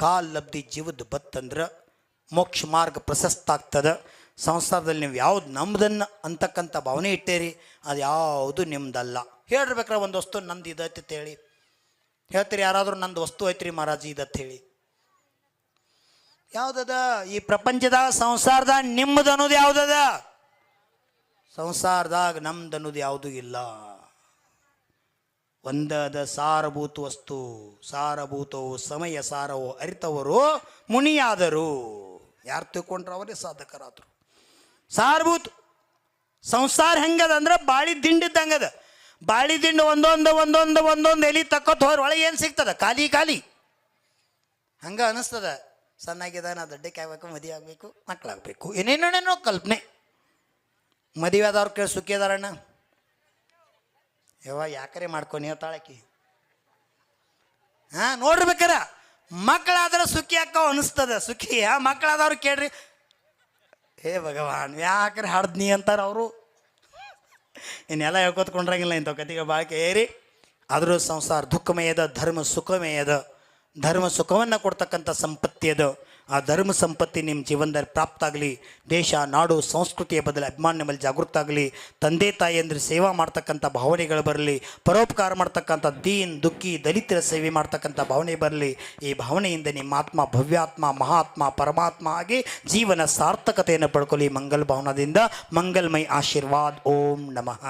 ಕಾಲ್ ಲಬ್ಧಿ ಜೀವದ ಬತ್ತಂದ್ರೆ ಮೋಕ್ಷ ಮಾರ್ಗ ಪ್ರಶಸ್ತ ಆಗ್ತದೆ. ಸಂಸಾರದಲ್ಲಿ ನೀವು ಯಾವ್ದು ನಮ್ದನ್ನು ಅಂತಕ್ಕಂಥ ಭಾವನೆ ಇಟ್ಟೇರಿ ಅದು ಯಾವುದು ನಿಮ್ದಲ್ಲ. ಹೇಳಿರ್ಬೇಕ್ರೆ ಒಂದು ವಸ್ತು ನಂದು ಇದೈತೆ ಅಂತೇಳಿ ಹೇಳ್ತೀರಿ. ಯಾರಾದರೂ ನಂದು ವಸ್ತು ಐತ್ರಿ ಮಹಾರಾಜಿ ಇದತ್ತು ಹೇಳಿ ಯಾವುದದ? ಈ ಪ್ರಪಂಚದ ಸಂಸಾರದಾಗ ನಿಮ್ಮದು ಅನ್ನೋದು ಯಾವುದದ? ಸಂಸಾರದಾಗ ನಮ್ದು ಅನ್ನೋದು ಯಾವುದೂ ಇಲ್ಲ. ಒಂದದ ಸಾರಭೂತ ವಸ್ತು, ಸಾರಭೂತವು ಸಮಯ ಸಾರವು ಅರಿತವರು ಮುನಿಯಾದರು. ಯಾರು ತಿಳ್ಕೊಂಡ್ರೆ ಅವರೇ ಸಾಧಕರಾದರು. ಸಾರಭೂತ ಸಂಸಾರ ಹೆಂಗದ ಅಂದ್ರೆ ಬಾಳಿ ದಿಂಡಿದ್ದಂಗದ. ಬಾಳಿ ದಿಂಡು ಒಂದೊಂದು ಎಲಿ ತಕ್ಕೊತ್ ಹೋದ್ರೆ ಒಳಗೆ ಏನು ಸಿಗ್ತದ? ಖಾಲಿ ಖಾಲಿ. ಹಂಗೆ ಅನಿಸ್ತದ. ಸಣ್ಣಾಗಿದ ನಾ ದೊಡ್ಡಕ್ಕೆ ಆಗ್ಬೇಕು, ಮದುವೆ ಆಗಬೇಕು, ಮಕ್ಕಳಾಗಬೇಕು, ಏನೇನೇನೇನೋ ಕಲ್ಪನೆ. ಮದುವೆ ಆದವ್ರು ಕೇಳಿ ಸುಖಿ ಅದಾರಣ್ಣ ಯಾವ ಯಾಕರೆ ಮಾಡ್ಕೊಂಡು ಹೇಳ್ತಾಳಕಿ. ನೋಡ್ಬೇಕಾರ ಮಕ್ಕಳಾದ್ರೆ ಸುಖಿ ಅಕ್ಕ ಅನಿಸ್ತದ. ಸುಖಿ ಮಕ್ಕಳಾದವ್ರು ಕೇಳ್ರಿ, ಹೇ ಭಗವಾನ್ ಯಾಕ್ರೆ ಹಾಡ್ದ್ನಿ ಅಂತಾರೆ ಅವರು. ಇನ್ನೆಲ್ಲ ಹೇಳ್ಕೊತ್ಕೊಂಡ್ರಂಗಿಲ್ಲ ಇಂಥ ಕತೆಗೆ ಬಾಳಿಕೆ ಏರಿ. ಆದರೂ ಸಂಸಾರ ದುಃಖಮಯದ, ಧರ್ಮ ಸುಖಮಯದ. ಧರ್ಮ ಸುಖವನ್ನು ಕೊಡ್ತಕ್ಕಂಥ ಸಂಪತ್ತಿ ಅದು. ಆ ಧರ್ಮ ಸಂಪತ್ತಿ ನಿಮ್ಮ ಜೀವನದಲ್ಲಿ ಪ್ರಾಪ್ತ ಆಗಲಿ. ದೇಶ ನಾಡು ಸಂಸ್ಕೃತಿಯ ಬದಲು ಅಭಿಮಾನ ಮೇಲೆ ಜಾಗೃತ ಆಗಲಿ. ತಂದೆ ತಾಯಿ ಅಂದರೆ ಸೇವಾ ಮಾಡ್ತಕ್ಕಂಥ ಭಾವನೆಗಳು ಬರಲಿ. ಪರೋಪಕಾರ ಮಾಡ್ತಕ್ಕಂಥ ದೀನ್ ದುಃಖಿ ದಲಿತರ ಸೇವೆ ಮಾಡ್ತಕ್ಕಂಥ ಭಾವನೆ ಬರಲಿ. ಈ ಭಾವನೆಯಿಂದ ನಿಮ್ಮ ಆತ್ಮ ಭವ್ಯಾತ್ಮ ಮಹಾತ್ಮ ಪರಮಾತ್ಮ ಆಗಿ ಜೀವನ ಸಾರ್ಥಕತೆಯನ್ನು ಪಡ್ಕೊಳ್ಳಿ. ಮಂಗಲ್ ಭಾವನದಿಂದ ಮಂಗಲ್ಮಯ ಆಶೀರ್ವಾದ್. ಓಂ ನಮಃ.